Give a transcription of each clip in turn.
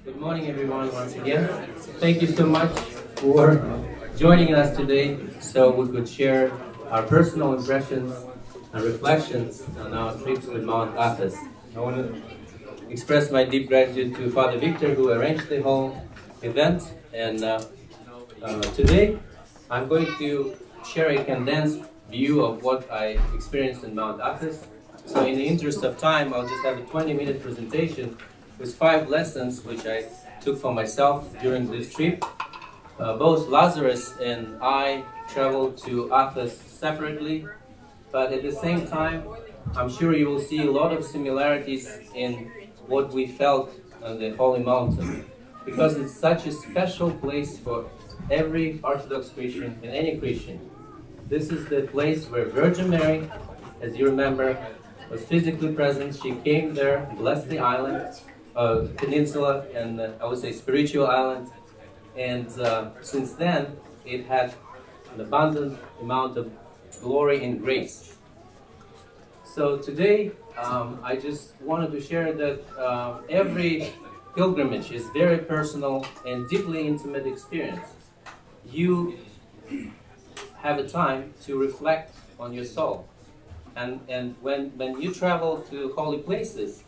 Good morning, everyone, once again. Thank you so much for joining us today so we could share our personal impressions and reflections on our trips to Mount Athos. I want to express my deep gratitude to Father Victor, who arranged the whole event. And today, I'm going to share a condensed view of what I experienced in Mount Athos. So in the interest of time, I'll just have a 20-minute presentation with 5 lessons which I took for myself during this trip. Both Lazarus and I traveled to Athos separately, but at the same time, I'm sure you will see a lot of similarities in what we felt on the Holy Mountain, because it's such a special place for every Orthodox Christian and any Christian. This is the place where Virgin Mary, as you remember, was physically present. She came there, blessed the island, peninsula, and I would say spiritual island. And since then, it had an abundant amount of glory and grace. So today, I just wanted to share that every pilgrimage is very personal and deeply intimate experience. You have a time to reflect on your soul. And when you travel to holy places,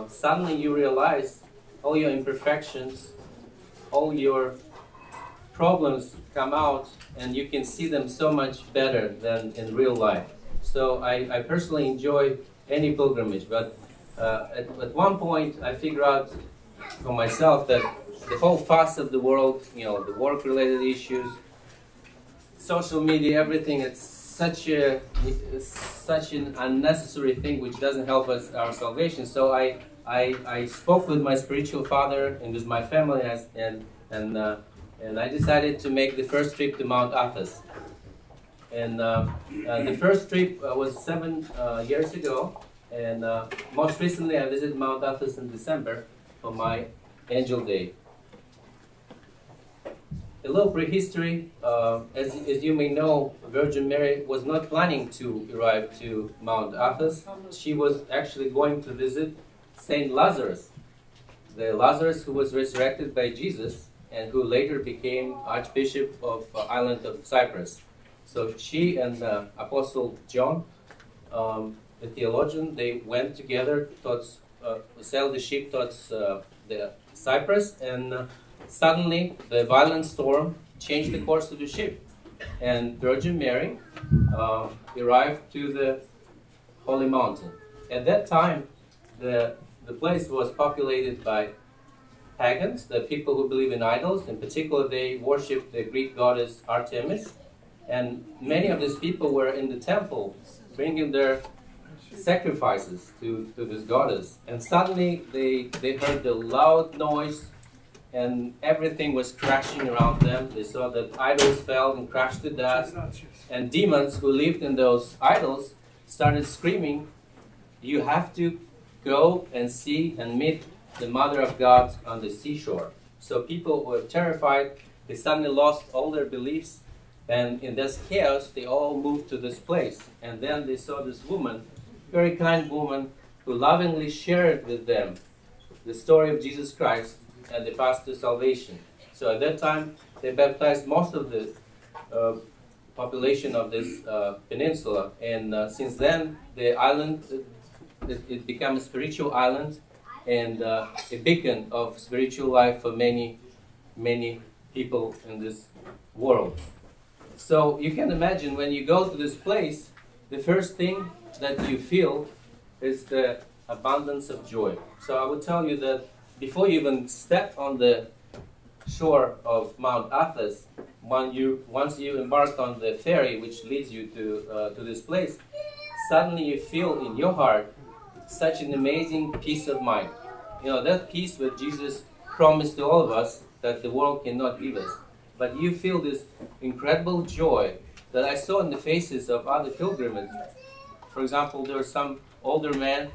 suddenly you realize all your imperfections, all your problems come out, and you can see them so much better than in real life. So I personally enjoy any pilgrimage, but at one point I figured out for myself that the whole fuss of the world, the work-related issues, social media, everything, it's such an unnecessary thing which doesn't help us our salvation. So I spoke with my spiritual father and with my family, and I decided to make the first trip to Mount Athos. And the first trip was 7 years ago, and most recently I visited Mount Athos in December for my Angel Day. A little prehistory, as you may know, Virgin Mary was not planning to arrive to Mount Athos. She was actually going to visit Saint Lazarus, the Lazarus who was resurrected by Jesus and who later became Archbishop of island of Cyprus. So she and Apostle John, the theologian, they went together towards, sailed the ship towards the Cyprus, and suddenly the violent storm changed the course of the ship, and Virgin Mary arrived to the Holy Mountain. At that time, the place was populated by pagans, the people who believe in idols. In particular, they worshipped the Greek goddess Artemis, and many of these people were in the temple bringing their sacrifices to this goddess. And suddenly they heard the loud noise, and everything was crashing around them. They saw that idols fell and crashed to dust, and demons who lived in those idols started screaming, "You have to go and see and meet the Mother of God on the seashore." So people were terrified. They suddenly lost all their beliefs, and in this chaos, they all moved to this place. And then they saw this woman, very kind woman, who lovingly shared with them the story of Jesus Christ and the path to salvation. So at that time, they baptized most of the population of this peninsula, and since then, the island, it became a spiritual island and a beacon of spiritual life for many, many people in this world. So you can imagine when you go to this place, the first thing that you feel is the abundance of joy. So I would tell you that before you even step on the shore of Mount Athos, once you embark on the ferry which leads you to this place, suddenly you feel in your heart such an amazing peace of mind. That peace that Jesus promised to all of us that the world cannot give us. But you feel this incredible joy that I saw in the faces of other pilgrims. For example, there were some older men,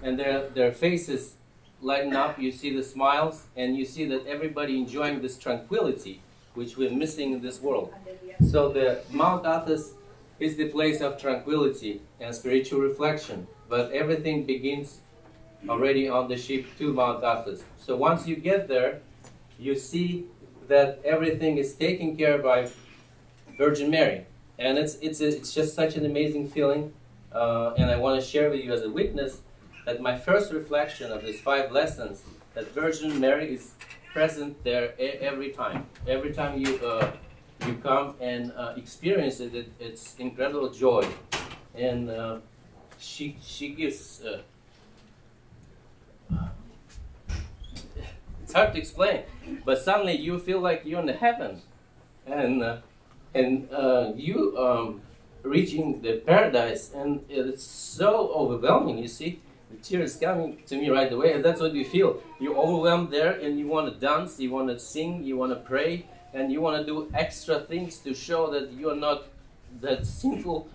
and their faces lighten up. You see the smiles, and you see that everybody enjoying this tranquility which we're missing in this world. So the Mount Athos is the place of tranquility and spiritual reflection, but everything begins already on the ship to Mount Athos. So once you get there, you see that everything is taken care of by Virgin Mary. And it's just such an amazing feeling. And I want to share with you as a witness that my first reflection of these 5 lessons, that Virgin Mary is present there every time. Every time you come and experience it, it's incredible joy. And she gives... it's hard to explain, but suddenly you feel like you're in heaven. And you reaching the paradise, and it's so overwhelming. You see, the tears coming to me right away, and that's what you feel. You're overwhelmed there, and you want to dance, you want to sing, you want to pray, and you want to do extra things to show that you're not that sinful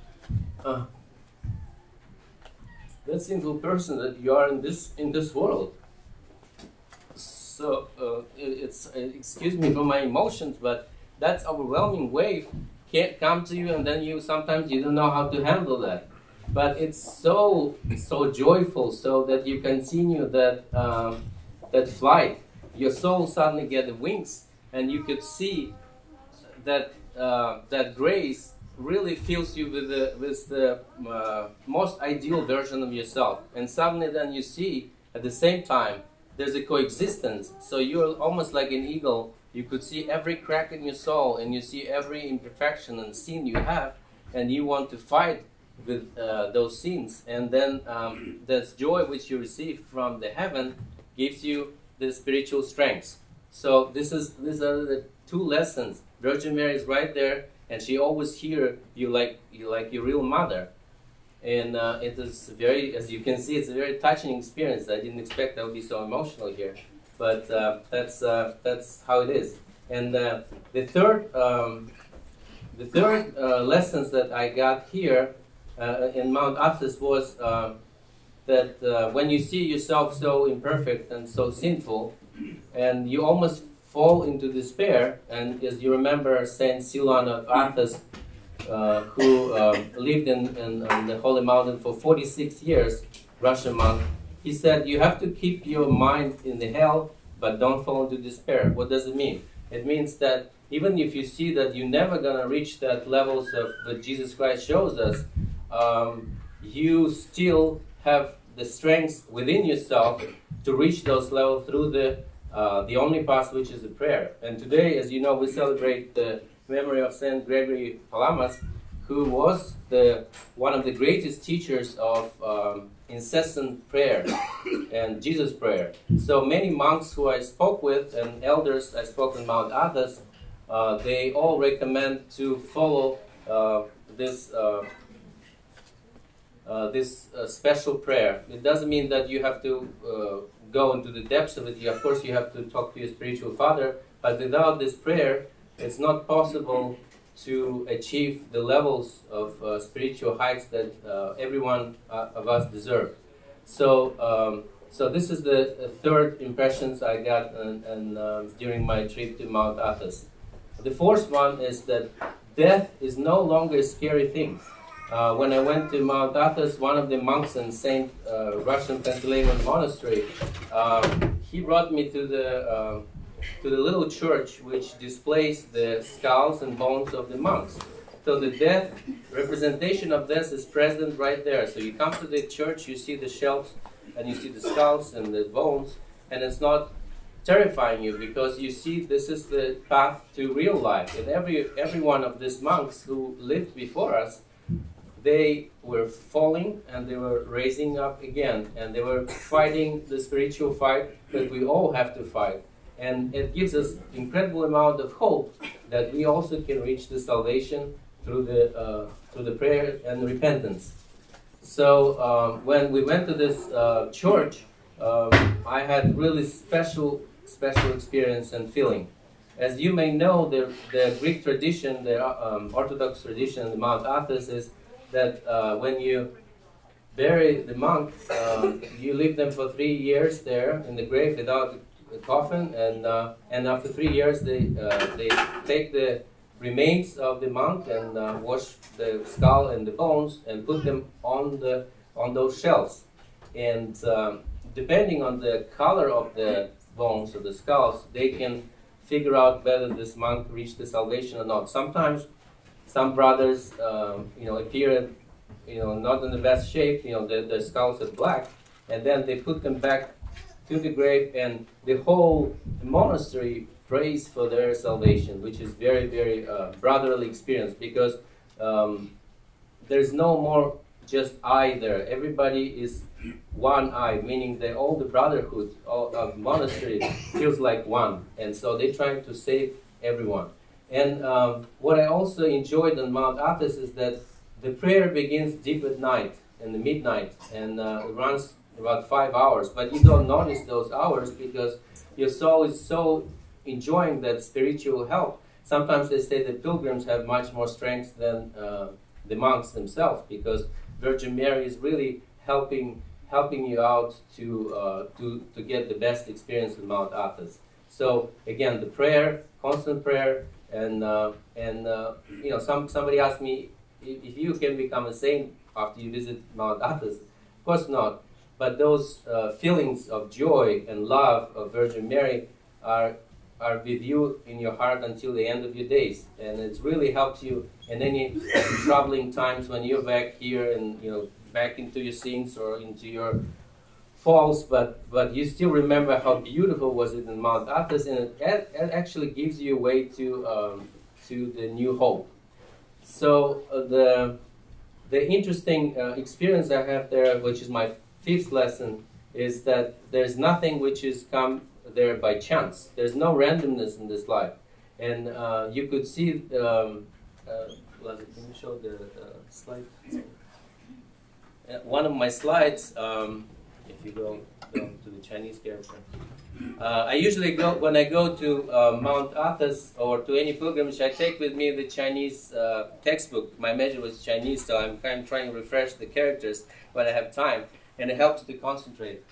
person that you are in this world. So it's excuse me for my emotions, but that overwhelming wave can't come to you, and then sometimes you don't know how to handle that. But it's so joyful, so that you continue that flight. Your soul suddenly gets the wings, and you could see that that grace really fills you with the most ideal version of yourself. And suddenly then you see at the same time there's a coexistence. So you're almost like an eagle. You could see every crack in your soul, and you see every imperfection and sin you have, and you want to fight with those sins. And then this joy which you receive from the heaven gives you the spiritual strength. So these are the 2 lessons. Virgin Mary is right there, and she always hears you like your real mother. And it is very, as you can see, it's a very touching experience. I didn't expect I would be so emotional here, but that's how it is. And the third lessons that I got here in Mount Athos was that when you see yourself so imperfect and so sinful, and you almost fall into despair, and as you remember Saint Silouan of Athos, who lived on the Holy Mountain for 46 years, Russian monk, he said, you have to keep your mind in the hell, but don't fall into despair. What does it mean? It means that even if you see that you're never going to reach that levels of that Jesus Christ shows us, you still have the strength within yourself to reach those levels through the only path, which is the prayer. And today, as you know, we celebrate the memory of St. Gregory Palamas, who was one of the greatest teachers of incessant prayer and Jesus prayer. So many monks who I spoke with and elders I spoke in Mount Athos, they all recommend to follow this special prayer. It doesn't mean that you have to go into the depths of it. Of course, you have to talk to your spiritual father, but without this prayer, it's not possible to achieve the levels of spiritual heights that every one of us deserve. So, so this is the third impressions I got during my trip to Mount Athos. The fourth one is that death is no longer a scary thing. When I went to Mount Athos, one of the monks in St.Panteleimon Monastery, he brought me to the little church which displays the skulls and bones of the monks. So the death, representation of death is present right there. So you come to the church, you see the shelves, and you see the skulls and the bones, and it's not terrifying you because you see this is the path to real life. And every one of these monks who lived before us, they were falling and they were raising up again, and they were fighting the spiritual fight that we all have to fight. And it gives us incredible amount of hope that we also can reach the salvation through the prayer and repentance. So when we went to this church, I had really special experience and feeling. As you may know, the Greek tradition, the Orthodox tradition in Mount Athos is that when you bury the monk, you leave them for 3 years there in the grave without a coffin, and after 3 years they take the remains of the monk and wash the skull and the bones and put them on those shelves. And depending on the color of the bones or the skulls, they can figure out whether this monk reached the salvation or not. Sometimes some brothers, appear, not in the best shape. The skulls are black, and then they put them back to the grave, and the whole monastery prays for their salvation, which is very, very brotherly experience, because there's no more just I there. Everybody is one I, meaning that all the brotherhood of monastery feels like one, and so they try to save everyone. And what I also enjoyed on Mount Athos is that the prayer begins deep at night, in the midnight, and it runs about 5 hours, but you don't notice those hours because your soul is so enjoying that spiritual help. Sometimes they say that pilgrims have much more strength than the monks themselves, because Virgin Mary is really helping you out to get the best experience with Mount Athos. So again, the prayer, constant prayer, and somebody asked me if you can become a saint after you visit Mount Athos. Of course not. But those feelings of joy and love of Virgin Mary are with you in your heart until the end of your days, and it's really helped you in any troubling times when you're back here and back into your sins or into your falls, but you still remember how beautiful was it in Mount Athos, and it actually gives you a way to the new hope. So the interesting experience I have there, which is my 5th lesson, is that there's nothing which is come there by chance. There's no randomness in this life. And you could see, can you show the slide? One of my slides, if you go to the Chinese character. I usually go, when I go to Mount Athos or to any pilgrimage, I take with me the Chinese textbook. My major was Chinese, so I'm kind of trying to refresh the characters when I have time. And it helps to concentrate.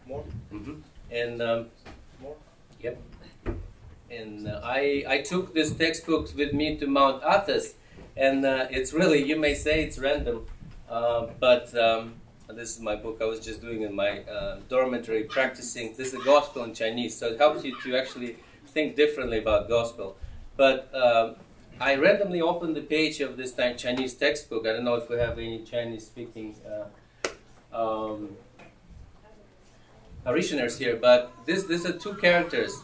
More? Mm-hmm. And more? Yep. And I took this textbook with me to Mount Athos, and it's really, you may say it's random, but this is my book I was just doing in my dormitory practicing. This is the gospel in Chinese, so it helps you to actually think differently about gospel. But I randomly opened the page of this Chinese textbook. I don't know if we have any Chinese-speaking parishioners here, but these are 2 characters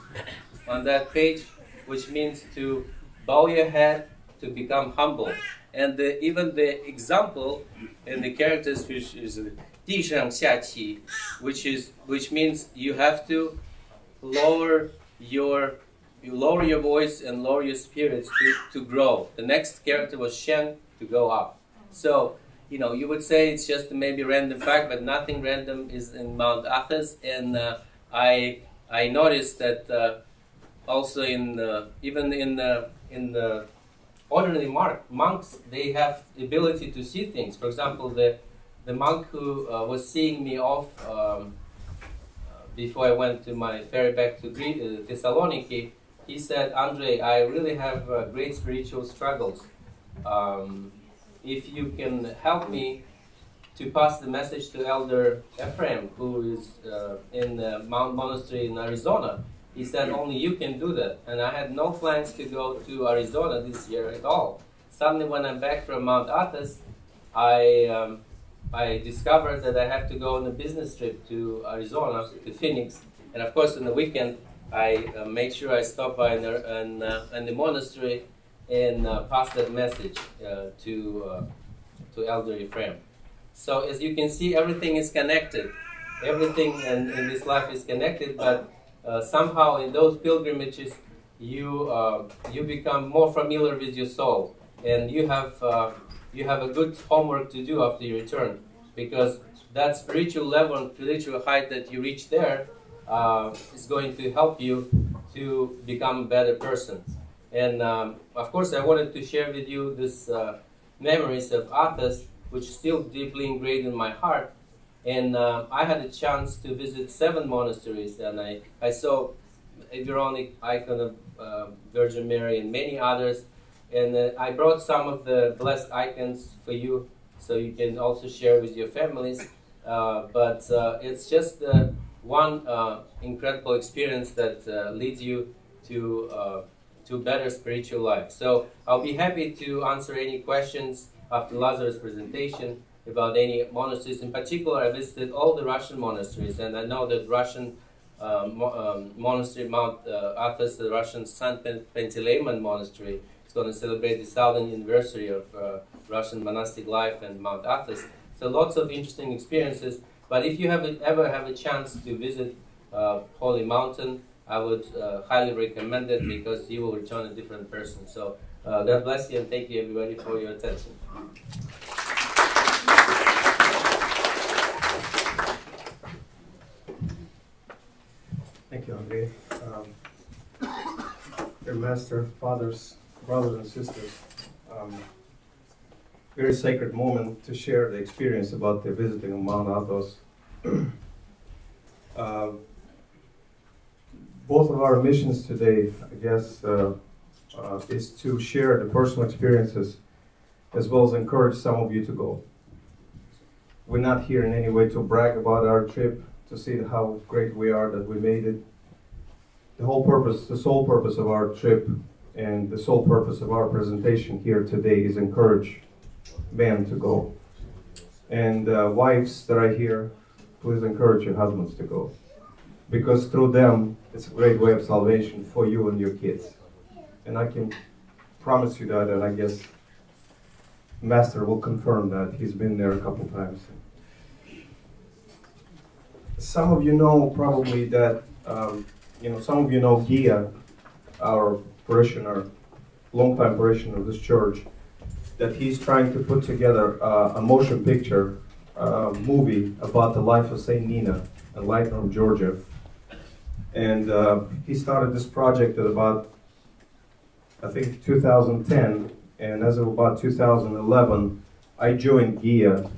on that page, which means to bow your head, to become humble. And even the example in the characters, which is 地上下起, which means you have to lower your voice and lower your spirits to grow. The next character was Shen, to go up. So, you would say it's just maybe random fact, but nothing random is in Mount Athos. And I noticed that also even in the ordinary monks, they have the ability to see things. For example, the monk who was seeing me off before I went to my ferry back to Thessalonica, he said, "Andrey, I really have great spiritual struggles. If you can help me to pass the message to Elder Ephraim, who is in the Monastery in Arizona," he said, "only you can do that." And I had no plans to go to Arizona this year at all. Suddenly, when I'm back from Mount Athos, I discovered that I have to go on a business trip to Arizona, to Phoenix. And of course, on the weekend, I made sure I stopped by in the monastery and pass that message to Elder Ephraim. So as you can see, everything is connected. Everything in this life is connected, but somehow in those pilgrimages, you become more familiar with your soul, and you have a good homework to do after you return, because that spiritual level and spiritual height that you reach there is going to help you to become a better person. And of course, I wanted to share with you this memories of Athos, which is still deeply ingrained in my heart. And I had a chance to visit 7 monasteries, and I saw a Veronic icon of Virgin Mary and many others. And I brought some of the blessed icons for you, so you can also share with your families. but it's just one incredible experience that leads you to better spiritual life. So I'll be happy to answer any questions after Lazarus' presentation about any monasteries. In particular, I visited all the Russian monasteries, and I know that Russian monastery, Mount Athos, the Russian St.Panteleimon monastery, is going to celebrate the 1000th anniversary of Russian monastic life and Mount Athos. So lots of interesting experiences. But if you ever have a chance to visit Holy Mountain, I would highly recommend it, because you will return a different person. So God bless you, and thank you everybody for your attention. Thank you, Andrey. Dear Master, fathers, brothers and sisters, very sacred moment to share the experience about the visiting of Mount Athos. Both of our missions today, I guess, is to share the personal experiences as well as encourage some of you to go. We're not here in any way to brag about our trip, to see how great we are that we made it. The whole purpose, the sole purpose of our trip and the sole purpose of our presentation here today is encourage men to go. And wives that are here, please encourage your husbands to go. Because through them, it's a great way of salvation for you and your kids. And I can promise you that, and I guess Master will confirm that. He's been there a couple times. Some of you know probably that, some of you know Gia, our parishioner, longtime parishioner of this church, that he's trying to put together a motion picture movie about the life of Saint Nina in Lightner, Georgia. And he started this project at about, I think, 2010, and as of about 2011, I joined Gia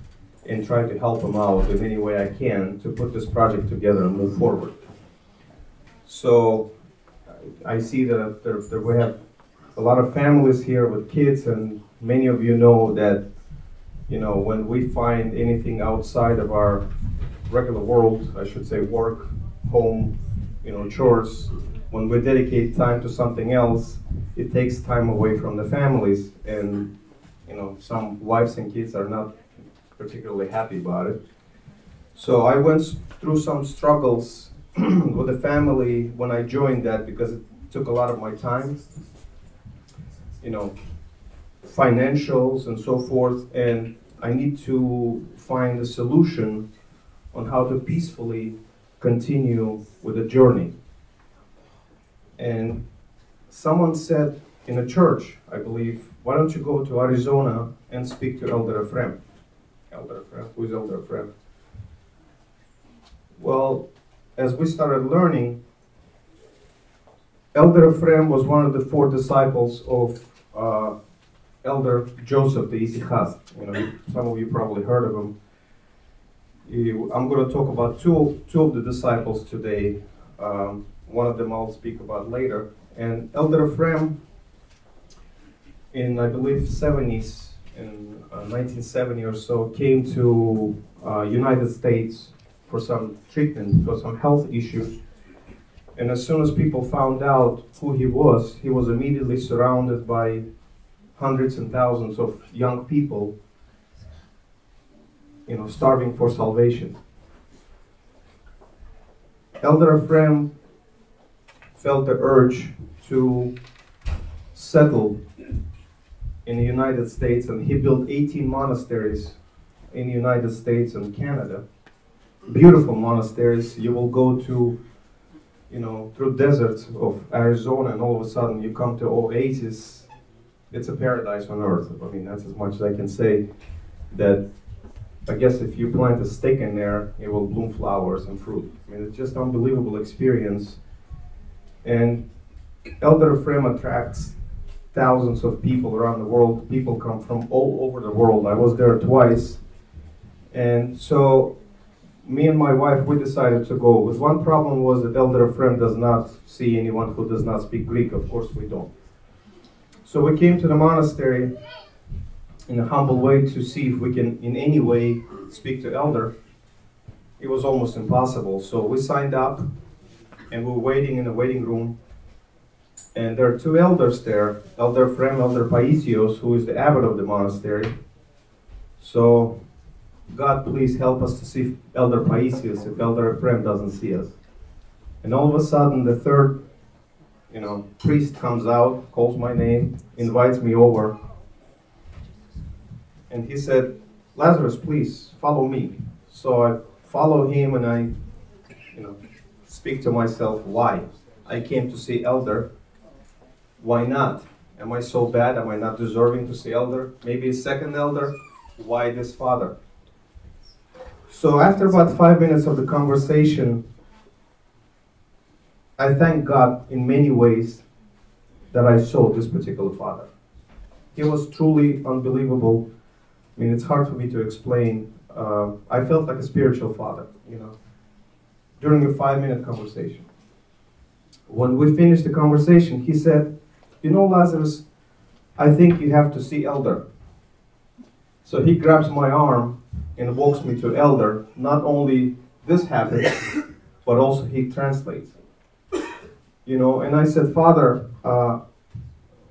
and tried to help him out in any way I can to put this project together and move forward. So I see that we have a lot of families here with kids, and many of you know that, when we find anything outside of our regular world, I should say work, home, chores, when we dedicate time to something else, it takes time away from the families, and some wives and kids are not particularly happy about it. So I went through some struggles with the family when I joined that, because it took a lot of my time, financials and so forth, and I need to find a solution on how to peacefully continue with the journey. And someone said in a church, I believe, why don't you go to Arizona and speak to Elder Ephraim? Elder Ephraim? Who is Elder Ephraim? Well, as we started learning, Elder Ephraim was one of the 4 disciples of Elder Joseph, the Hesychast. Some of you probably heard of him. I'm going to talk about two of the disciples today. One of them I'll speak about later. And Elder Ephraim, in I believe 70s, in 1970 or so, came to United States for some treatment, for some health issues. And as soon as people found out who he was immediately surrounded by hundreds and thousands of young people, starving for salvation. Elder Ephraim felt the urge to settle in the United States, and he built 18 monasteries in the United States and Canada. Beautiful monasteries. You will go to, through deserts of Arizona, and all of a sudden you come to oasis. It's a paradise on earth. I mean, that's as much as I can say. That I guess if you plant a stick in there, it will bloom flowers and fruit. I mean, it's just an unbelievable experience. And Elder Ephraim attracts thousands of people around the world. People come from all over the world. I was there twice. And so me and my wife, we decided to go. With one problem was that Elder Ephraim does not see anyone who does not speak Greek. Of course we don't. So we came to the monastery in a humble way to see if we can in any way speak to Elder. it was almost impossible. So we signed up, and we were waiting in the waiting room. And there are two elders there, Elder Ephraim, Elder Paisios, who is the abbot of the monastery. So, God, please help us to see Elder Paisios if Elder Ephraim doesn't see us. And all of a sudden, the third, priest comes out, calls my name, invites me over. And he said, Lazarus, please follow me. So I follow him, and I, speak to myself, why? I came to see Elder. Why not? Am I so bad? Am I not deserving to see Elder? Maybe a second Elder? Why this father? So after about 5 minutes of the conversation, I thank God in many ways that I saw this particular father. He was truly unbelievable. I mean, it's hard for me to explain. I felt like a spiritual father, during a 5-minute conversation. When we finished the conversation, he said, Lazarus, I think you have to see Elder. So he grabs my arm and walks me to Elder. Not only this happens, but also he translates. And I said, Father,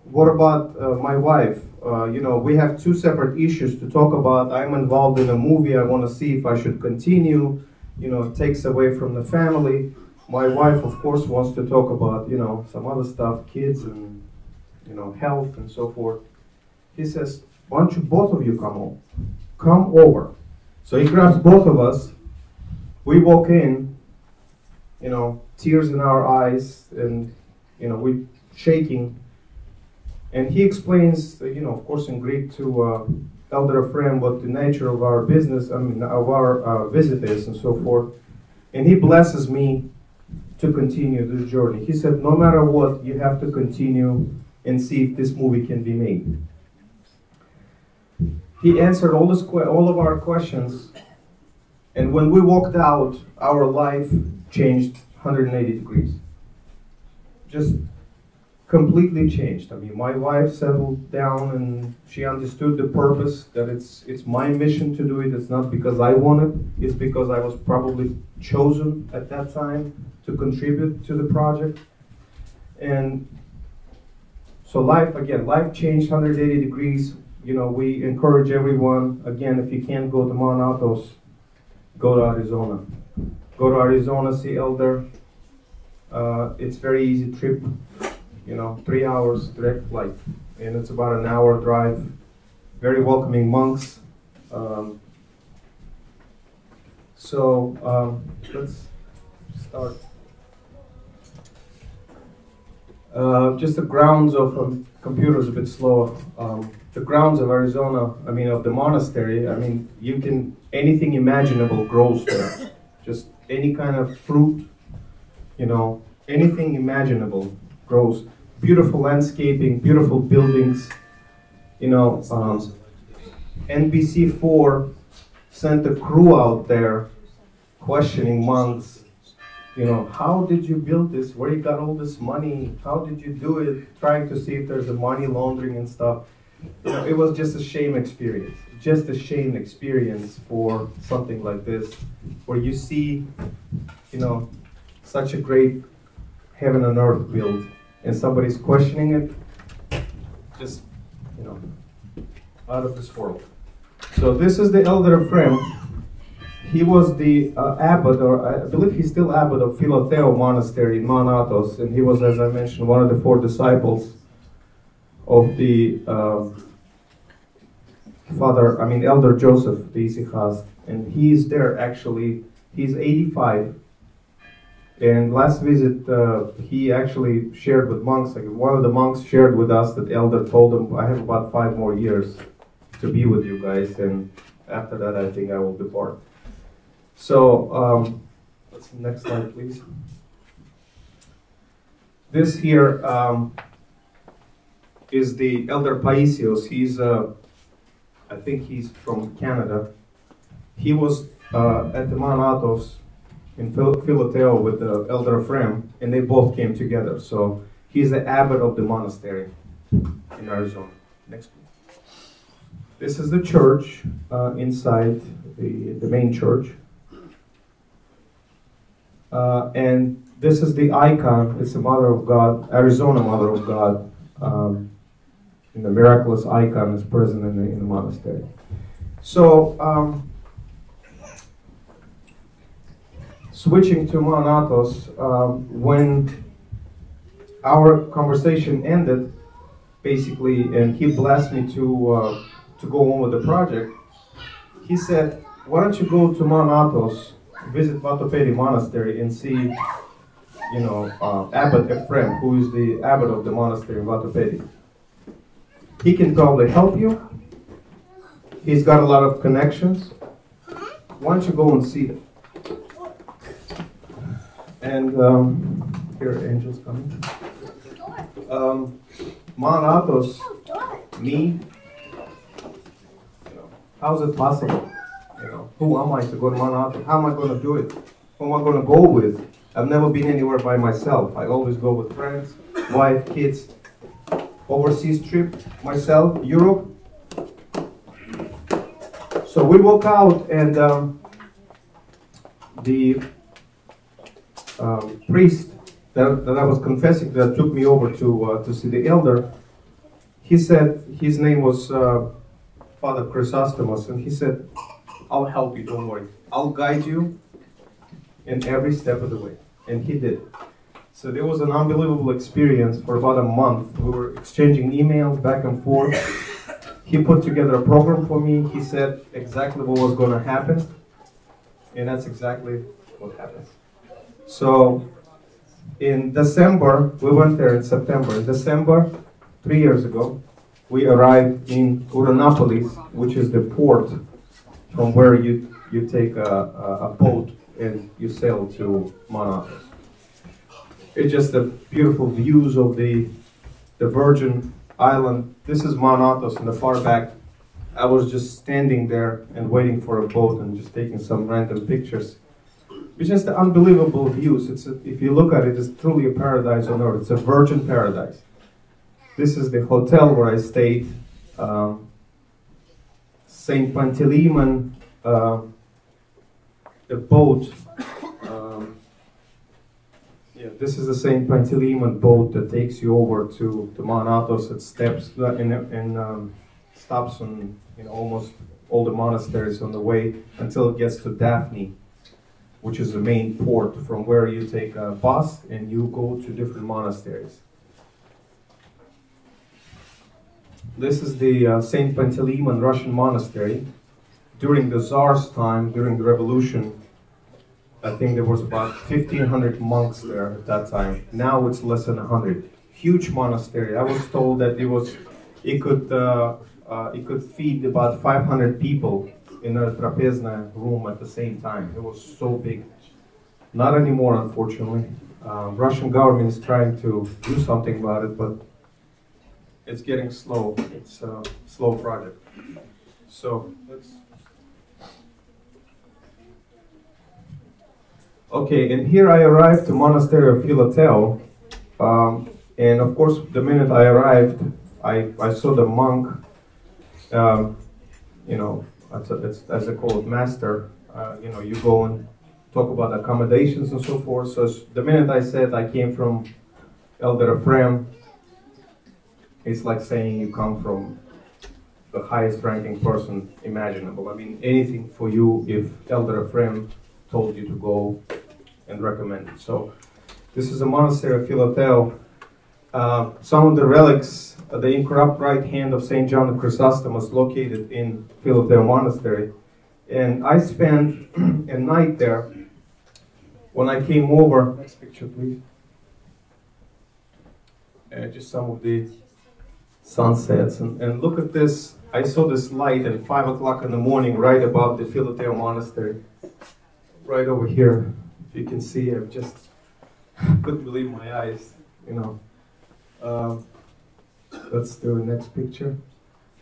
what about my wife? We have two separate issues to talk about. I'm involved in a movie. I want to see if I should continue. It takes away from the family. My wife, of course, wants to talk about, some other stuff, kids and, health and so forth. He says, why don't you both of you come over? So he grabs both of us. We walk in, tears in our eyes, and, we shaking. And he explains, of course in Greek to Elder Ephraim what the nature of our business, of our visit is and so forth. And he blesses me to continue this journey. He said, no matter what, you have to continue and see if this movie can be made. He answered all of our questions, and when we walked out, our life changed 180 degrees. Just completely changed. I mean, my wife settled down, and she understood the purpose, that it's my mission to do it. It's not because I want it. It's because I was probably chosen at that time to contribute to the project. And so life changed 180 degrees. We encourage everyone, again, if you can't go to Mount Athos, go to Arizona. Go to Arizona, see Elder. It's very easy trip, 3 hours direct flight. And it's about an hour drive. Very welcoming monks. Let's start. Just the grounds of computer's a bit slow. The grounds of Arizona, of the monastery, anything imaginable grows there. Just any kind of fruit, anything imaginable grows. Beautiful landscaping, beautiful buildings. NBC4 sent a crew out there questioning monks. How did you build this? Where you got all this money? How did you do it? Trying to see if there's a money laundering and stuff. It was just a shame experience. Just a shame experience for something like this, where you see, such a great heaven and earth built, and somebody's questioning it. Just, out of this world. So this is the Elder Ephraim. He was the abbot, or I believe he's still abbot of Philotheou Monastery in Mount Athos, and he was, as I mentioned, one of the 4 disciples of the Elder Joseph, the Hesychast. And he's there actually, he's 85. And last visit, he actually shared with monks, one of the monks shared with us that Elder told him, I have about 5 more years to be with you guys, and after that I think I will depart. So, next slide, please. This here is the Elder Paisios. He's, I think he's from Canada. He was at the Mount Athos in Philotheou with the Elder Ephraim, and they both came together. So he's the abbot of the monastery in Arizona. Next, please. This is the church inside the main church. And this is the icon. It's the Mother of God, Arizona Mother of God. And the miraculous icon is present in the monastery. So, switching to Mount Athos, when our conversation ended, basically, and he blessed me to go on with the project, he said, why don't you go to Mount Athos, visit Vatopaidi Monastery, and see, Abbot Ephraim, who is the abbot of the monastery of Vatopaidi. He can probably help you. He's got a lot of connections. Why don't you go and see them? And here are angels coming. Mount Athos, me, how's it possible? Who am I to go to Mount Athos? How am I going to do it? Who am I going to go with? I've never been anywhere by myself. I always go with friends, wife, kids. Overseas trip, myself, Europe. So we walk out, and the priest that I was confessing that took me over to see the elder, he said, his name was Father Chrysostom, and he said, I'll help you, don't worry. I'll guide you in every step of the way. And he did. So there was an unbelievable experience for about a month. We were exchanging emails back and forth. He put together a program for me. He said exactly what was going to happen. And that's exactly what happened. So in December, we went there in September. In December, 3 years ago, we arrived in Uranopolis, which is the port from where you take a boat and you sail to Mount Athos. It's just the beautiful views of the Virgin Island. This is Mount Athos in the far back. I was just standing there and waiting for a boat and just taking some random pictures. It's just the unbelievable views. If you look at it, it's truly a paradise on earth. It's a virgin paradise. This is the hotel where I stayed. St.Panteleimon, the boat. This is the St.Panteleimon boat that takes you over to Mount Athos. It stops on almost all the monasteries on the way until it gets to Daphne, which is the main port from where you take a bus and you go to different monasteries. This is the St.Panteleimon Russian monastery. During the Tsar's time, during the revolution, I think there was about 1,500 monks there at that time. Now it's less than 100. Huge monastery. I was told that it could feed about 500 people in a trapezna room at the same time. It was so big. Not anymore, unfortunately. Russian government is trying to do something about it, but it's getting slow. It's a slow project. So let's. Okay, and here I arrived to Monastery of Filotheou, and of course, the minute I arrived, I saw the monk, as they call it, master. You go and talk about accommodations and so forth. So the minute I said I came from Elder Ephraim, it's like saying you come from the highest ranking person imaginable. I mean, anything for you if Elder Ephraim told you to go and recommend it. So this is a monastery of Philotheou. Some of the relics, the incorrupt right hand of St. John of Chrysostom was located in Philotheou Monastery. And I spent a night there. When I came over, next picture please. Just some of the sunsets. And look at this. I saw this light at 5 o'clock in the morning right above the Philotheou Monastery. Right over here. If you can see, I just couldn't believe my eyes, Let's do the next picture.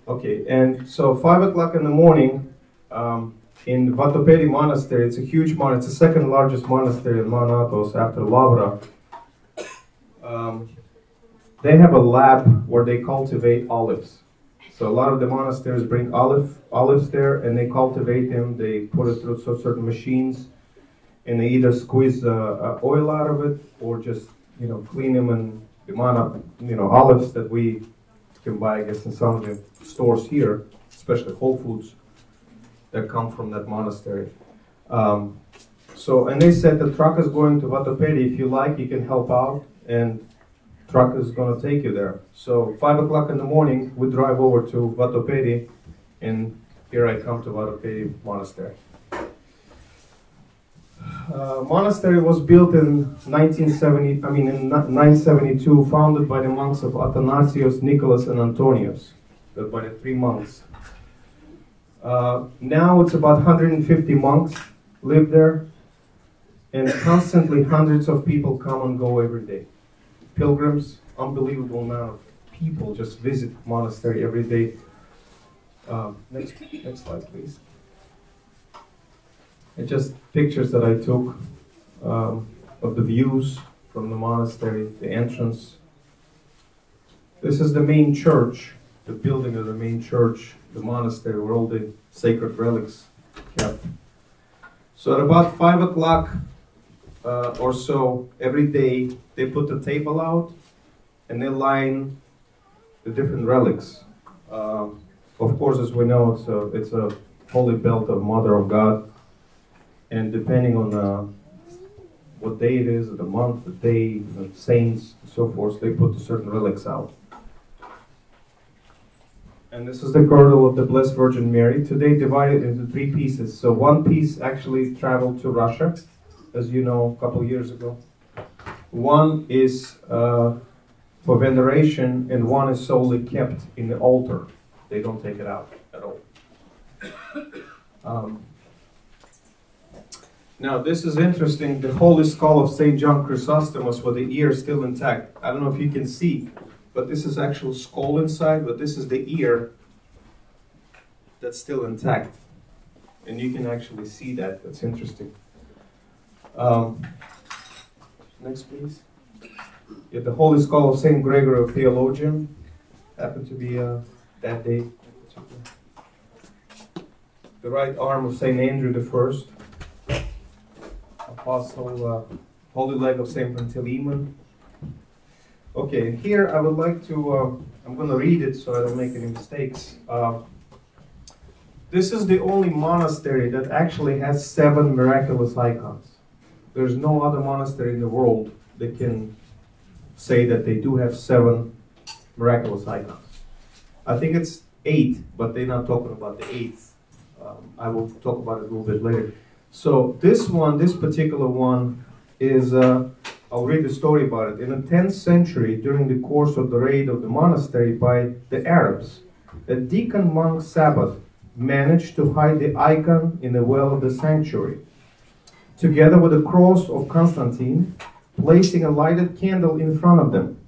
Okay, and so 5 o'clock in the morning, in Vatopaidi Monastery, it's a huge monastery, it's the second largest monastery in Mount Athos after Lavra. They have a lab where they cultivate olives. So a lot of the monasteries bring olives there and they cultivate them, they put it through certain machines. and they either squeeze oil out of it or just clean them in the amount of olives that we can buy, I guess, in some of the stores here, especially Whole Foods, that come from that monastery. And they said the truck is going to Vatopaidi. If you like, you can help out, and truck is going to take you there. So 5 o'clock in the morning, we drive over to Vatopaidi, and here I come to Vatopaidi Monastery. Monastery was built in 972, founded by the monks of Athanasios, Nicholas, and Antonius, by the 3 monks. Now it's about 150 monks live there, and constantly hundreds of people come and go every day. Pilgrims, unbelievable amount of people just visit monastery every day. Next slide, please. It's just pictures that I took of the views from the monastery, the entrance. This is the main church, the building of the main church, the monastery where all the sacred relics kept. So at about 5 o'clock or so every day, they put the table out and they line the different relics. Of course, as we know, it's a holy belt of Mother of God. And depending on what day it is, the month, the day, the saints, and so forth, they put the certain relics out. And this is the girdle of the Blessed Virgin Mary, today divided into 3 pieces. So one piece actually traveled to Russia, as you know, a couple years ago. One is for veneration, and one is solely kept in the altar. They don't take it out at all. Now, this is interesting. The holy skull of St. John Chrysostom was with the ear still intact. I don't know if you can see, but this is actual skull inside, but this is the ear that's still intact. And you can actually see that. That's interesting. Next, please. Yeah, the holy skull of St. Gregory of Theologian happened to be that day. The right arm of St. Andrew the First. Apostle, holy leg of St.Panteleimon. Okay, here I would like to, I'm going to read it so I don't make any mistakes. This is the only monastery that actually has 7 miraculous icons. There's no other monastery in the world that can say that they do have 7 miraculous icons. I think it's 8, but they're not talking about the 8th. I will talk about it a little bit later. So this particular one is, I'll read the story about it. In the 10th century, during the course of the raid of the monastery by the Arabs, a deacon monk Sabbath managed to hide the icon in the well of the sanctuary, together with the cross of Constantine, placing a lighted candle in front of them.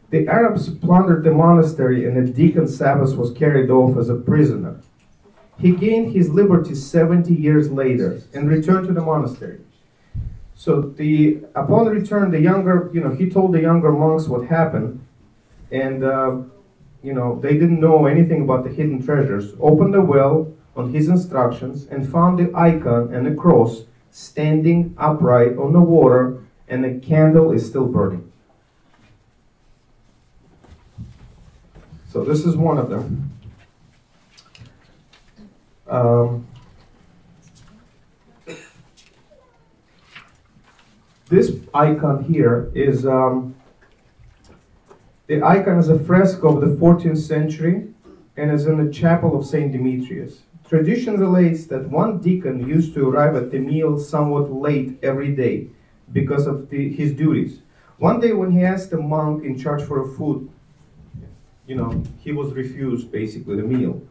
The Arabs plundered the monastery, and the deacon Sabbath was carried off as a prisoner. He gained his liberty 70 years later and returned to the monastery. So upon return, he told the younger monks what happened, and they didn't know anything about the hidden treasures. Opened the well on his instructions and found the icon and the cross standing upright on the water, and the candle is still burning. So this is one of them. This icon here is the icon is a fresco of the 14th century and is in the chapel of St.Dimetrios. Tradition relates that one deacon used to arrive at the meal somewhat late every day because of his duties. One day when he asked the monk in charge for food, he was refused basically the meal.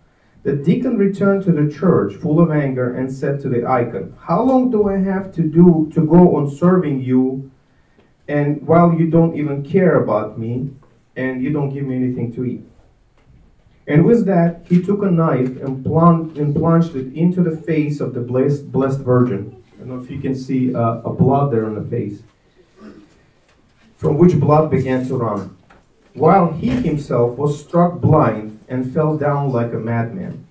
The deacon returned to the church full of anger and said to the icon, "How long do I have to go on serving you, and while you don't even care about me, and you don't give me anything to eat?" And with that, he took a knife and plunged it into the face of the Blessed Virgin. I don't know if you can see a blood there on the face, from which blood began to run, while he himself was struck blind and fell down like a madman.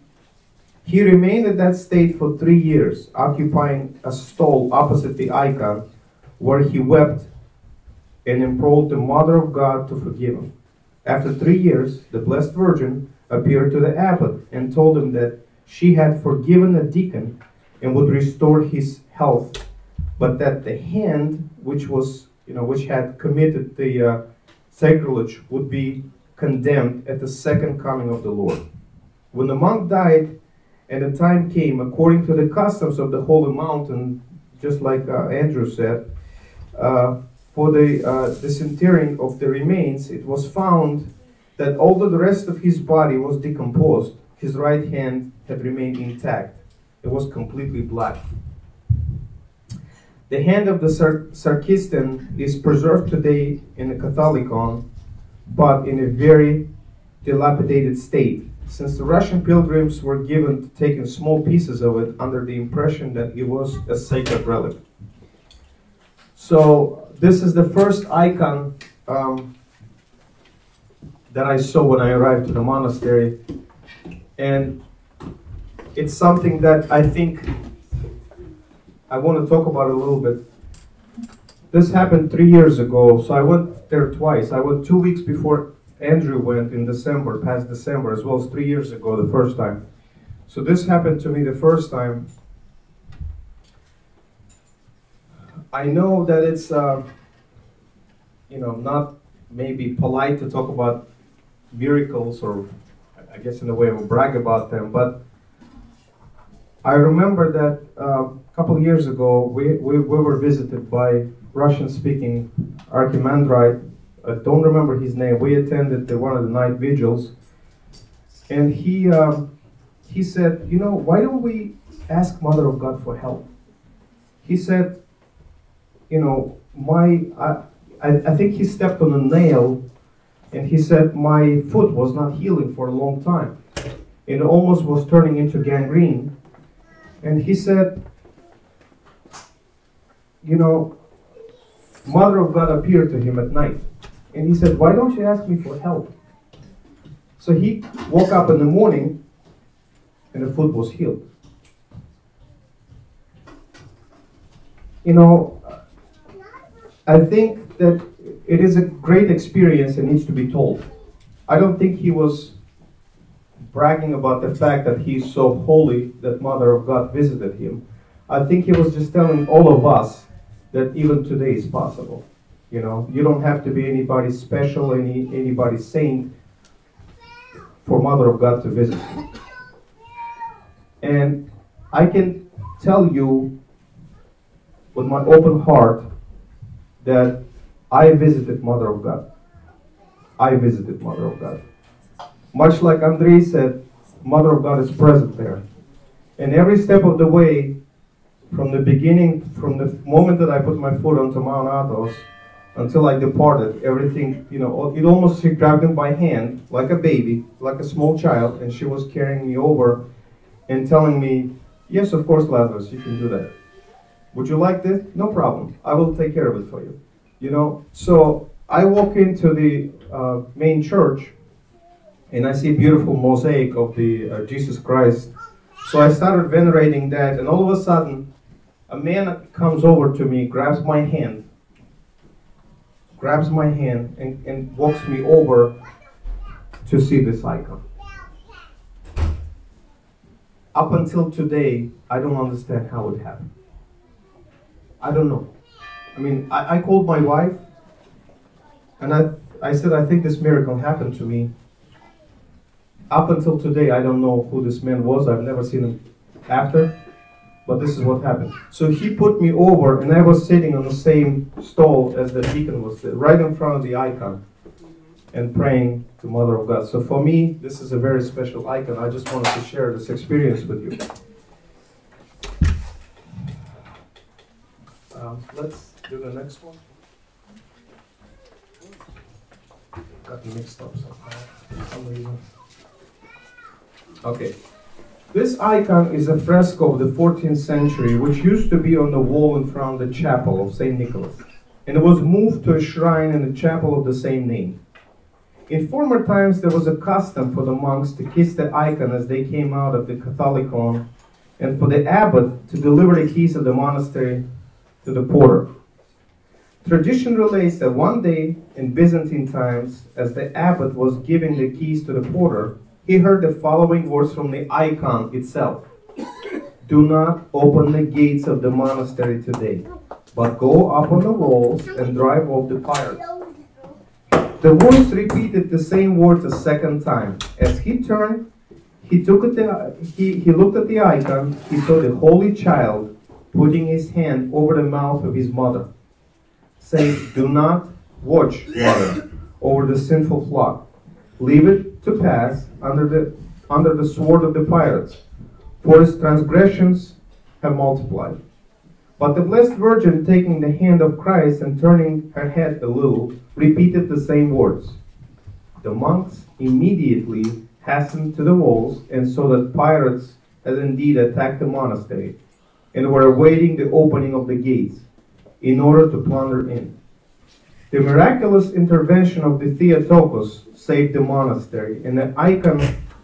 He remained in that state for 3 years, occupying a stall opposite the icon, where he wept and implored the Mother of God to forgive him. After 3 years, the Blessed Virgin appeared to the abbot and told him that she had forgiven a deacon and would restore his health, but that the hand which had committed the sacrilege would be condemned at the second coming of the Lord. When the monk died, and the time came, according to the customs of the holy mountain, just like Andrew said, for the disinterring of the remains, it was found that although the rest of his body was decomposed, his right hand had remained intact. It was completely black. The hand of the sacristan is preserved today in the Catholicon, but in a very dilapidated state, since the Russian pilgrims were given to taking small pieces of it under the impression that it was a sacred relic. So this is the first icon that I saw when I arrived to the monastery, and it's something that I think I want to talk about a little bit. This happened 3 years ago, so I went there twice. I went 2 weeks before Andrew went in December, past December, as well as 3 years ago, the first time. So this happened to me the first time. I know that it's, not maybe polite to talk about miracles, or I guess in a way of brag about them, but I remember that a couple of years ago, we were visited by Russian-speaking archimandrite. I don't remember his name. We attended one of the night vigils, and he said, why don't we ask Mother of God for help? He said, I think he stepped on a nail, and he said, my foot was not healing for a long time. It almost was turning into gangrene. And he said, Mother of God appeared to him at night. And he said, why don't you ask me for help? So he woke up in the morning, and the foot was healed. I think that it is a great experience and needs to be told. I don't think he was bragging about the fact that he's so holy that Mother of God visited him. I think he was just telling all of us that even today is possible. You don't have to be anybody special, anybody saint for Mother of God to visit you. And I can tell you with my open heart that I visited Mother of God. I visited Mother of God. Much like Andrey said, Mother of God is present there. And every step of the way, from the beginning, from the moment that I put my foot onto Mount Athos, until I departed, everything, it almost, she grabbed him by hand, like a baby, like a small child, and she was carrying me over and telling me, yes, of course, Lazarus, you can do that. Would you like this? No problem. I will take care of it for you. So I walk into the main church, and I see a beautiful mosaic of the Jesus Christ. So I started venerating that, and all of a sudden, a man comes over to me, grabs my hand, and walks me over to see this icon. Up until today, I don't understand how it happened. I don't know. I called my wife, and I said, I think this miracle happened to me. Up until today, I don't know who this man was. I've never seen him after, but this is what happened. So he put me over, and I was sitting on the same stall as the deacon was, right in front of the icon, and praying to Mother of God. So for me, this is a very special icon. I just wanted to share this experience with you. Let's do the next one. Got mixed up somehow for some reason. Okay. This icon is a fresco of the 14th century, which used to be on the wall in front of the chapel of St. Nicholas. And it was moved to a shrine in the chapel of the same name. In former times, there was a custom for the monks to kiss the icon as they came out of the Catholicon, and for the abbot to deliver the keys of the monastery to the porter. Tradition relates that one day in Byzantine times, as the abbot was giving the keys to the porter, he heard the following words from the icon itself. Do not open the gates of the monastery today, but go up on the walls and drive off the pirates. The voice repeated the same words a second time. As he turned, he looked at the icon. He saw the Holy Child putting his hand over the mouth of his mother, saying, do not watch, mother, over the sinful flock. Leave it to pass under the sword of the pirates, for his transgressions have multiplied. But the Blessed Virgin, taking the hand of Christ and turning her head a little, repeated the same words. The monks immediately hastened to the walls and saw that pirates had indeed attacked the monastery and were awaiting the opening of the gates in order to plunder in. The miraculous intervention of the Theotokos saved the monastery, and the icon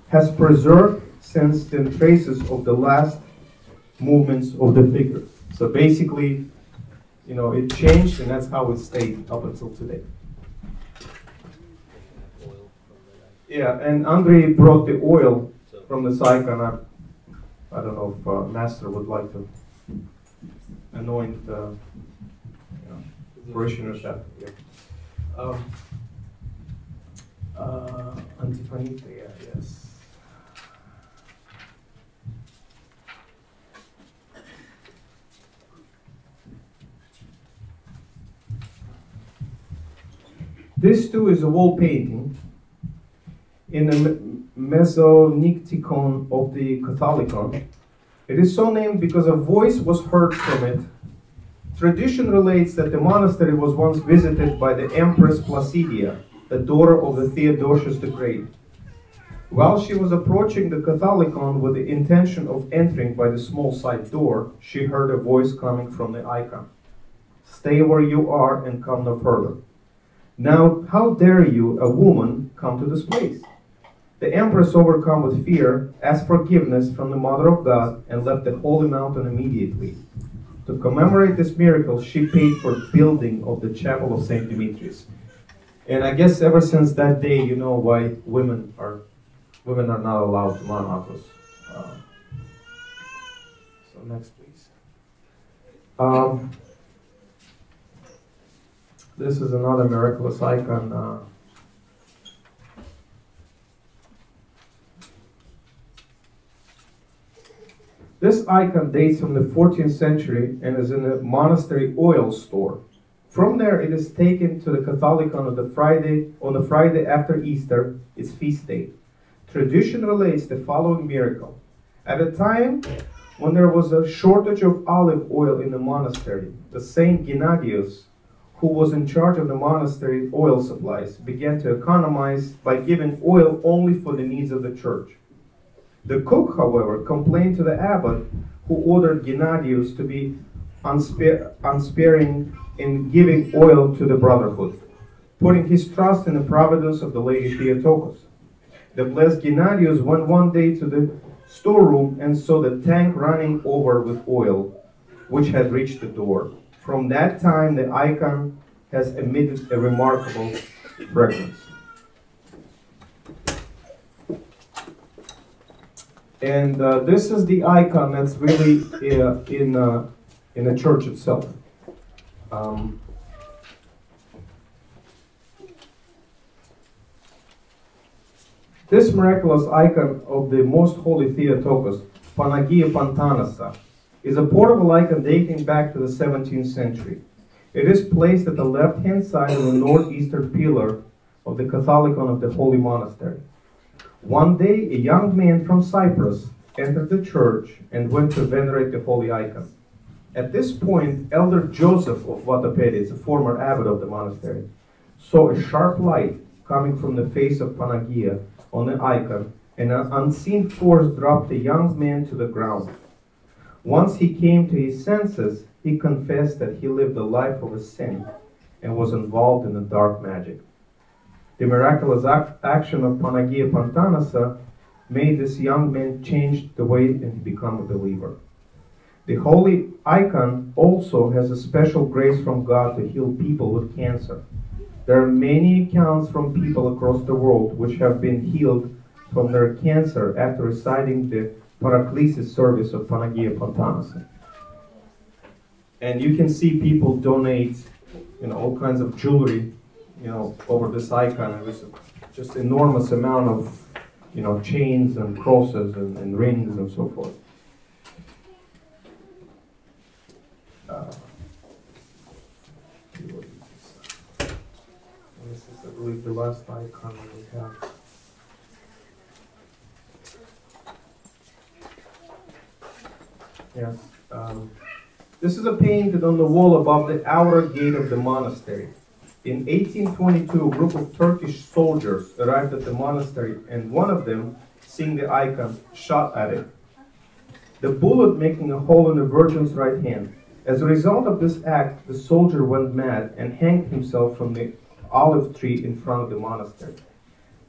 has preserved since the traces of the last movements of the figure. So basically, it changed, and that's how it stayed up until today. Yeah, and Andrey brought the oil from this icon. I don't know if Master would like to anoint parishioners. Yeah. Antiphanitia, yes. This too is a wall painting in the Mesonicticon of the Catholicon. It is so named because a voice was heard from it. Tradition relates that the monastery was once visited by the Empress Placidia, the daughter of the Theodosius the Great. While she was approaching the Catholicon with the intention of entering by the small side door, she heard a voice coming from the icon. Stay where you are and come no further. Now, how dare you, a woman, come to this place? The Empress, overcome with fear, asked forgiveness from the Mother of God and left the holy mountain immediately. To commemorate this miracle, she paid for building of the chapel of St.Dimetrios. And I guess ever since that day, you know why women are not allowed to mount Athos. So next, please. This is another miraculous icon. This icon dates from the 14th century and is in a monastery oil store. From there, it is taken to the Catholicon on the Friday after Easter, its feast day. Tradition relates the following miracle. At a time when there was a shortage of olive oil in the monastery, the Saint Dimetrios, who was in charge of the monastery oil supplies, began to economize by giving oil only for the needs of the church. The cook, however, complained to the abbot, who ordered Dimetrios to be unsparing in giving oil to the brotherhood, putting his trust in the providence of the Lady Theotokos. The blessed Dimetrios went one day to the storeroom and saw the tank running over with oil, which had reached the door. From that time, the icon has emitted a remarkable fragrance. And this is the icon that's really in the church itself. This miraculous icon of the Most Holy Theotokos, Panagia Pantanasa, is a portable icon dating back to the 17th century. It is placed at the left-hand side of the northeastern pillar of the Catholicon of the Holy Monastery. One day, a young man from Cyprus entered the church and went to venerate the holy icon. At this point, Elder Josepho of Vatopaidi, it's a former abbot of the monastery, saw a sharp light coming from the face of Panagia on the icon, and an unseen force dropped the young man to the ground. Once he came to his senses, he confessed that he lived a life of sin and was involved in the dark magic. The miraculous action of Panagia Pantanasa made this young man change the way and become a believer. The holy icon also has a special grace from God to heal people with cancer. There are many accounts from people across the world which have been healed from their cancer after reciting the Paraklesis service of Panagia Pantanasa. And you can see people donate, all kinds of jewelry, over this icon. It was just enormous amount of, chains and crosses and rings and so forth. This is, I believe, the last icon we have. Yes. This is a painted on the wall above the outer gate of the monastery. In 1822, a group of Turkish soldiers arrived at the monastery, and one of them, seeing the icon, shot at it, the bullet making a hole in the Virgin's right hand. As a result of this act, the soldier went mad and hanged himself from the olive tree in front of the monastery.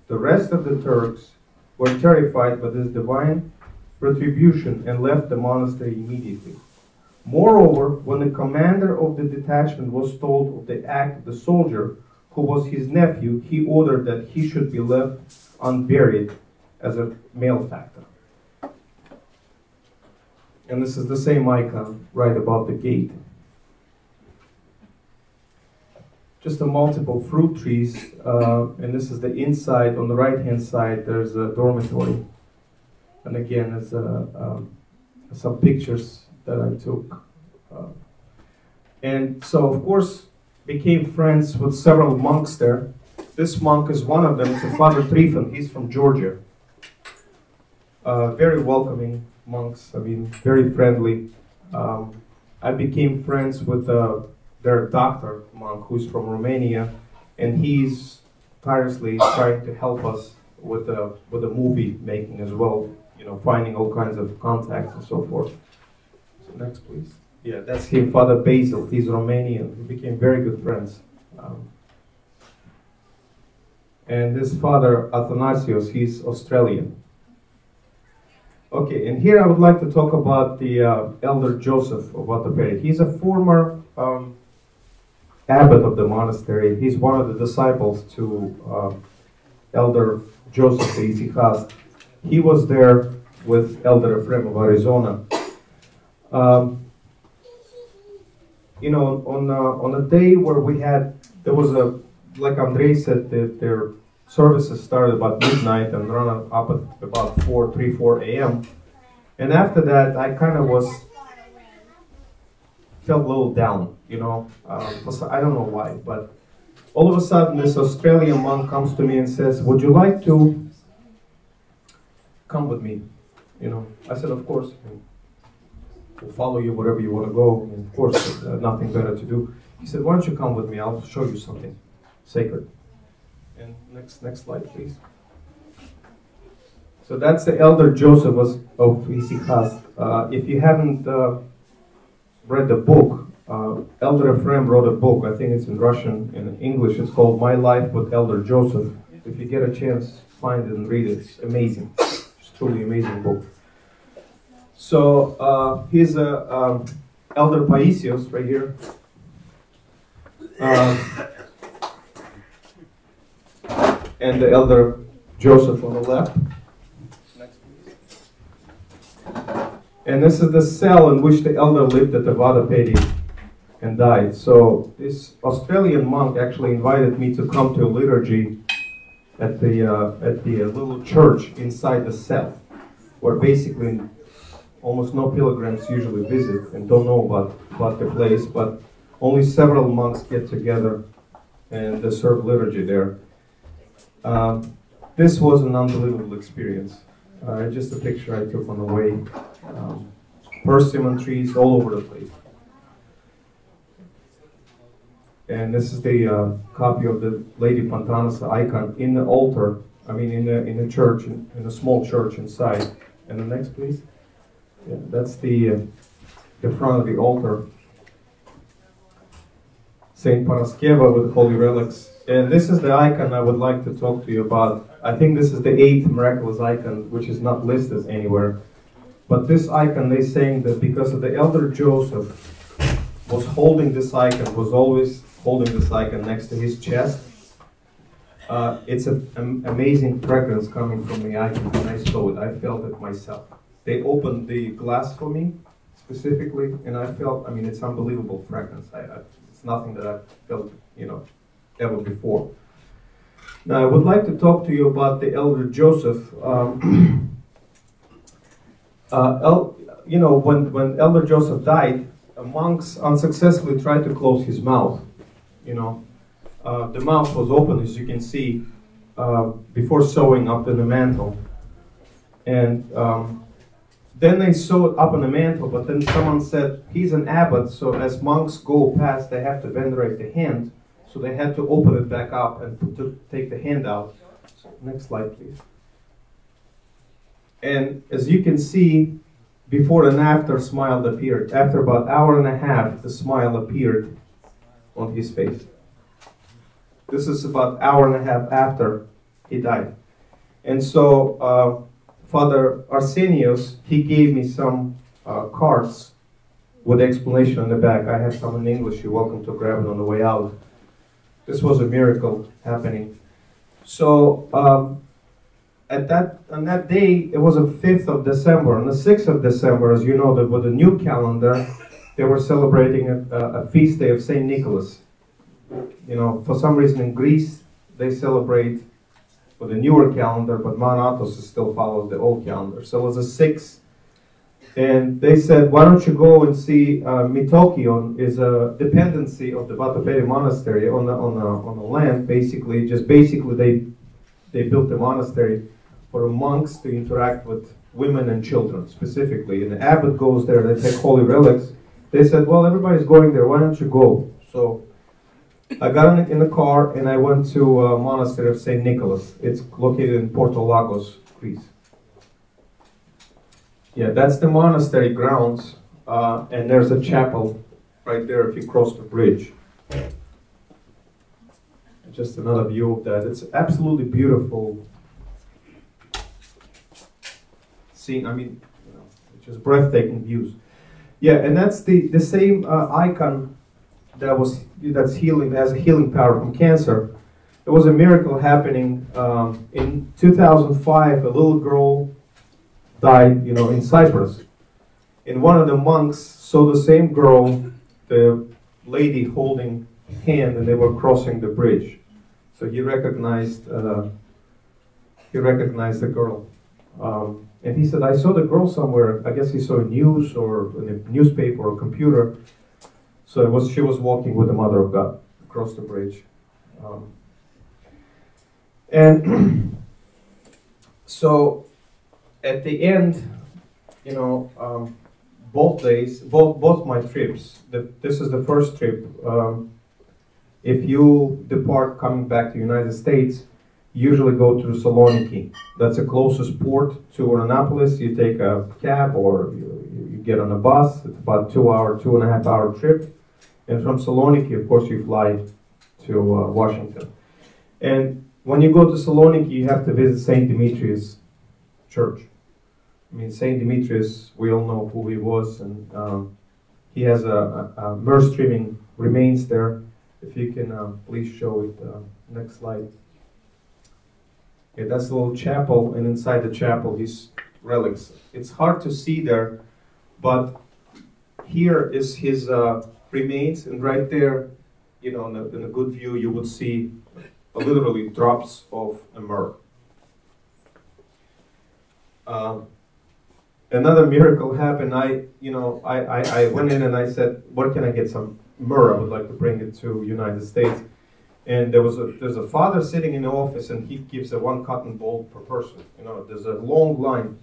The rest of the Turks were terrified by this divine retribution and left the monastery immediately. Moreover, when the commander of the detachment was told of the act of the soldier, who was his nephew, he ordered that he should be left unburied as a malefactor. And this is the same icon right above the gate. Just a multiple fruit trees, and this is the inside. On the right-hand side, there's a dormitory. And again, there's some pictures that I took. And so, of course, became friends with several monks there. This monk is one of them. It's Father Trifon. He's from Georgia. Very welcoming monks. I mean, very friendly. I became friends with their doctor monk, who's from Romania, and he's tirelessly trying to help us with the movie making as well. Finding all kinds of contacts and so forth. So next, please. Yeah, that's him, Father Basil. He's Romanian. We became very good friends. And this Father Athanasios, he's Australian. Okay, and here I would like to talk about the Elder Joseph of Vatopaidi. He's a former abbot of the monastery. He's one of the disciples to Elder Joseph the Hesychast. He was there with Elder Ephraim of Arizona. On a day where there was like Andrey said, their services started about midnight and run up at about 4 a.m. And after that, I kind of felt a little down, I don't know why, but all of a sudden this Australian monk comes to me and says, "Would you like to come with me?" I said, "Of course. We'll follow you wherever you want to go. And of course, nothing better to do." He said, "Why don't you come with me? I'll show you something sacred." And next slide, please. So that's the Elder Joseph of Hesychast. If you haven't read the book, Elder Ephraim wrote a book. I think it's in Russian. In English, it's called My Life with Elder Joseph. If you get a chance, find it and read it. It's amazing. It's a truly amazing book. So here's Elder Paisios right here. And the Elder Joseph on the left. Next, please. And this is the cell in which the elder lived at the Vatopaidi and died. So this Australian monk actually invited me to come to a liturgy at the little church inside the cell, where basically almost no pilgrims usually visit and don't know about the place, but only several monks get together and they serve liturgy there. This was an unbelievable experience. Just a picture I took on the way. Persimmon trees all over the place. And this is the copy of the Lady Pantanasa icon in the altar. I mean, in the church, in a small church inside. And the next, please. Yeah, that's the front of the altar. Saint Paraskeva with holy relics. And this is the icon I would like to talk to you about. I think this is the 8th miraculous icon, which is not listed anywhere. But this icon, they're saying that because of the elder Joseph was holding this icon, was always holding this icon next to his chest. It's an amazing fragrance coming from the icon. When I saw it, I felt it myself. They opened the glass for me, specifically, and I felt, I mean, it's unbelievable fragrance. It's nothing that I've felt, ever before. Now, I would like to talk to you about the elder Joseph. When elder Joseph died, monks unsuccessfully tried to close his mouth. The mouth was open, as you can see, before sewing up in the mantle. And then they sewed up in the mantle, but then someone said, he's an abbot, so as monks go past, they have to venerate the hand. So they had to open it back up and take the hand out. So next slide, please. And as you can see, before and after, smile appeared. After about an hour and a half, the smile appeared on his face. This is about an hour and a half after he died. And so Father Arsenios, he gave me some cards with explanation on the back. I have some in English. You're welcome to grab it on the way out. This was a miracle happening. So on that day, it was the 5th of December. On the 6th of December, as you know, that with the new calendar, they were celebrating a feast day of St. Nicholas. For some reason in Greece, they celebrate with a newer calendar, but Mount Athos still follows the old calendar. So it was the 6th. And they said, why don't you go and see Mitokion is a dependency of the Vatopaidi monastery on the land. Basically they built the monastery for the monks to interact with women and children specifically. And the abbot goes there, they take holy relics. They said, well, everybody's going there, why don't you go? So I got in the car and I went to Monastery of St. Nicholas. It's located in Porto, Lagos, Greece. Yeah, that's the monastery grounds, and there's a chapel right there if you cross the bridge. Just another view of that. It's absolutely beautiful scene. I mean, just breathtaking views. Yeah, and that's the same icon that's healing, that has a healing power from cancer. There was a miracle happening in 2005. A little girl died, in Cyprus. And one of the monks saw the same girl, the lady holding hand, and they were crossing the bridge. So he recognized the girl. And he said, I saw the girl somewhere. I guess he saw news or in a newspaper or computer. So she was walking with the Mother of God across the bridge. And so at the end, both my trips, this is the first trip. If you depart coming back to the United States, you usually go to Thessaloniki. That's the closest port to Annapolis. You take a cab or you get on a bus. It's about 2.5 hour trip. And from Thessaloniki, of course, you fly to Washington. And when you go to Thessaloniki, you have to visit St.Dimetrios church. I mean, St.Dimetrios, we all know who he was, and he has a myrrh streaming remains there. If you can please show it, next slide. Okay, that's the little chapel, and inside the chapel, his relics. It's hard to see there, but here is his remains, and right there, in a good view, you would see literally drops of a myrrh. Another miracle happened. I went in and I said, "Where can I get some myrrh? I would like to bring it to United States." And there's a father sitting in the office, and he gives a 1 cotton ball per person. There's a long line.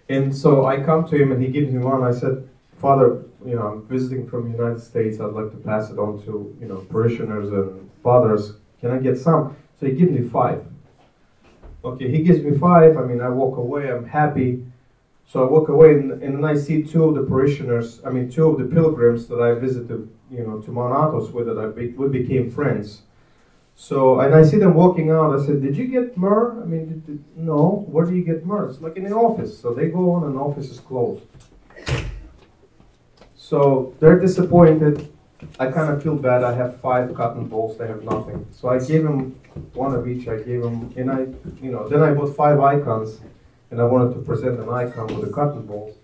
And so I come to him, and he gives me one. I said, "Father, I'm visiting from the United States. I'd like to pass it on to parishioners and fathers. Can I get some?" So he gives me 5. Okay, he gives me 5. I mean, I walk away. I'm happy. So I walk away, and then I see 2 of the parishioners. I mean, 2 of the pilgrims that I visited, to Mount Athos with. We became friends. So, and I see them walking out. I said, did you get myrrh? I mean, no. Where do you get myrrh? It's like in the office. So they go on and the office is closed. So they're disappointed. I kind of feel bad. I have 5 cotton balls. They have nothing. So I gave them one of each. I gave them, and then I bought 5 icons, and I wanted to present an icon with the cotton balls.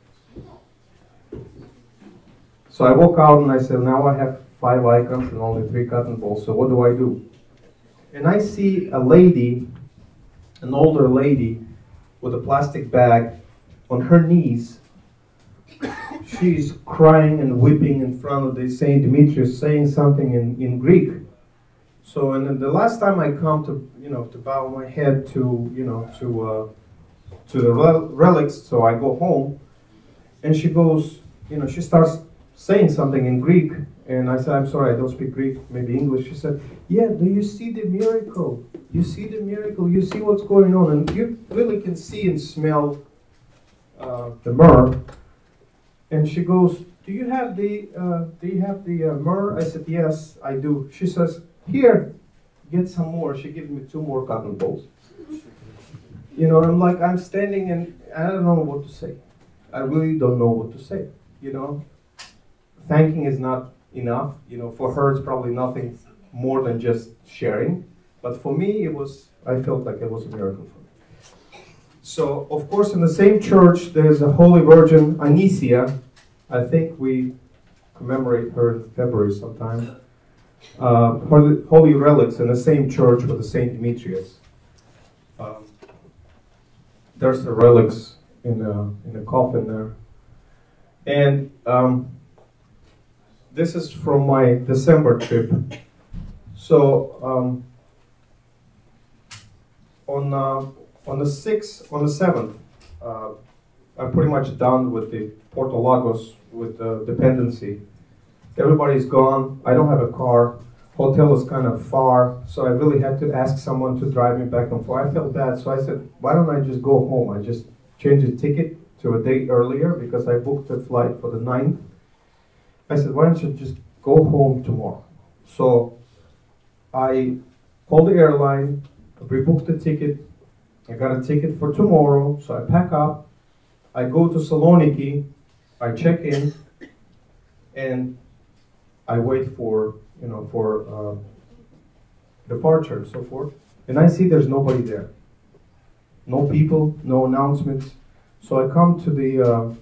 So I walk out and I said, now I have 5 icons and only 3 cotton balls. So what do I do? And I see a lady, an older lady, with a plastic bag on her knees. She's crying and weeping in front of the St.Dimetrios, saying something in Greek. So, and then the last time I come to bow my head to the relics, so I go home, and she goes, she starts saying something in Greek, and I said, I'm sorry, I don't speak Greek, maybe English. She said, yeah, do you see the miracle? You see the miracle, you see what's going on, and you really can see and smell the myrrh. And she goes, do you have the myrrh? I said, yes, I do. She says, here, get some more. She gives me 2 more cotton balls. I'm standing and I don't know what to say. I really don't know what to say, Thanking is not enough. For her, it's probably nothing more than just sharing. But for me, I felt like it was a miracle for me. So, of course, in the same church, there's a Holy Virgin, Anysia. I think we commemorate her in February sometime. Holy relics in the same church with the St.Dimetrios. There's the relics in a coffin there. And this is from my December trip. So on the 7th, I'm pretty much done with the Porto Lagos with the Dependency. Everybody's gone. I don't have a car. Hotel is kind of far, so I really had to ask someone to drive me back and forth. I felt bad, so I said, why don't I just go home? I just changed the ticket to a day earlier because I booked a flight for the 9th. I said, why don't you just go home tomorrow? So I called the airline, rebooked the ticket. I got a ticket for tomorrow, so I pack up. I go to Thessaloniki, I check in, and I wait for departure and so forth. And I see there's nobody there. No people, no announcements. So I come to the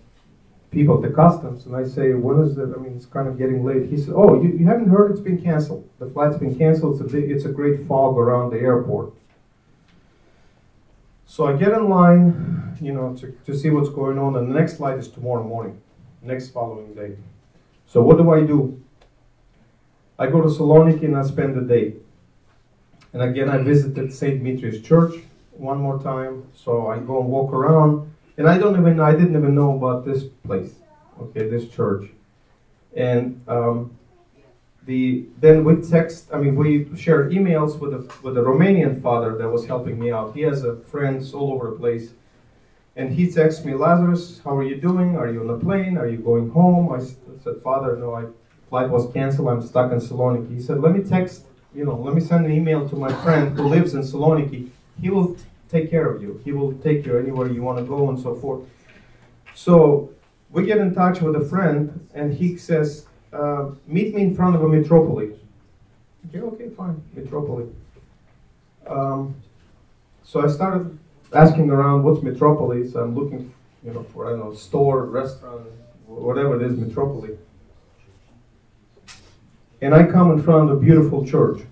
people at the customs and I say, when is it? I mean, it's kind of getting late. He said, oh, you haven't heard? It's been canceled. The flight's been canceled. It's a great fog around the airport. So I get in line, to see what's going on, and the next flight is tomorrow morning, next following day. So what do? I go to Thessaloniki and I spend the day. And again, I visited St.Dimetrios Church one more time. So I go and walk around, and I didn't even know about this place, this church. And then we shared emails with a Romanian father that was helping me out. He has friends all over the place. And he texts me, Lazarus, how are you doing? Are you on a plane? Are you going home? I said, Father, no, flight was canceled. I'm stuck in Thessaloniki. He said, let me send an email to my friend who lives in Thessaloniki. He will take care of you. He will take you anywhere you want to go and so forth. So we get in touch with a friend, and he says, meet me in front of a metropolis. Okay, fine, metropolis. So I started asking around, what's metropolis? I'm looking, for, I don't know, store, restaurant, whatever it is, metropolis. And I come in front of a beautiful church.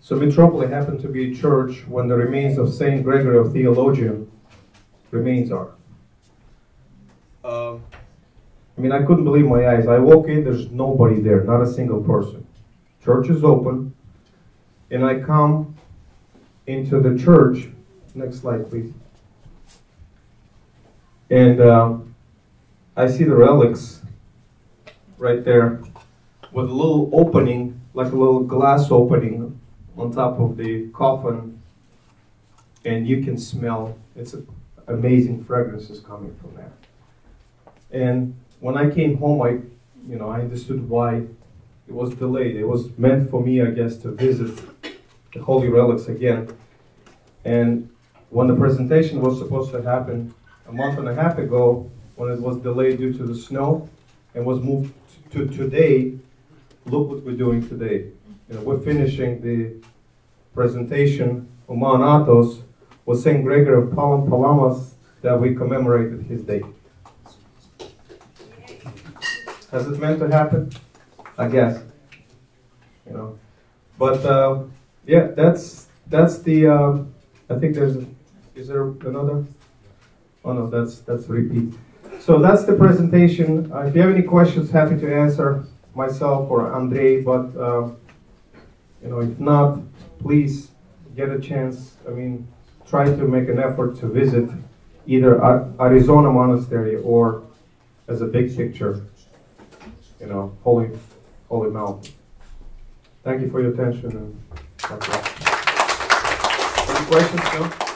So metropolis happened to be a church when the remains of St. Gregory of Theologian remains are. I couldn't believe my eyes. I walk in, there's nobody there, not a single person. Church is open, and I come into the church. Next slide, please. And I see the relics right there with a little opening, like a little glass opening on top of the coffin, and you can smell, it's an amazing fragrances coming from there. And when I came home, I understood why it was delayed. It was meant for me, I guess, to visit the Holy Relics again. And when the presentation was supposed to happen a month and a half ago, when it was delayed due to the snow and was moved to today, look what we're doing today. You know, we're finishing the presentation on Mount Athos with St. Gregory of Palamas that we commemorated his day. Has it meant to happen? I guess. You know, but yeah, that's the. I think is there another? Oh no, that's repeat. So that's the presentation. If you have any questions, happy to answer myself or Andrey. But you know, if not, please get a chance. I mean, try to make an effort to visit either Arizona Monastery or, as a big picture, you know, Holy Mountain. Thank you for your attention. And God bless. Any questions? No?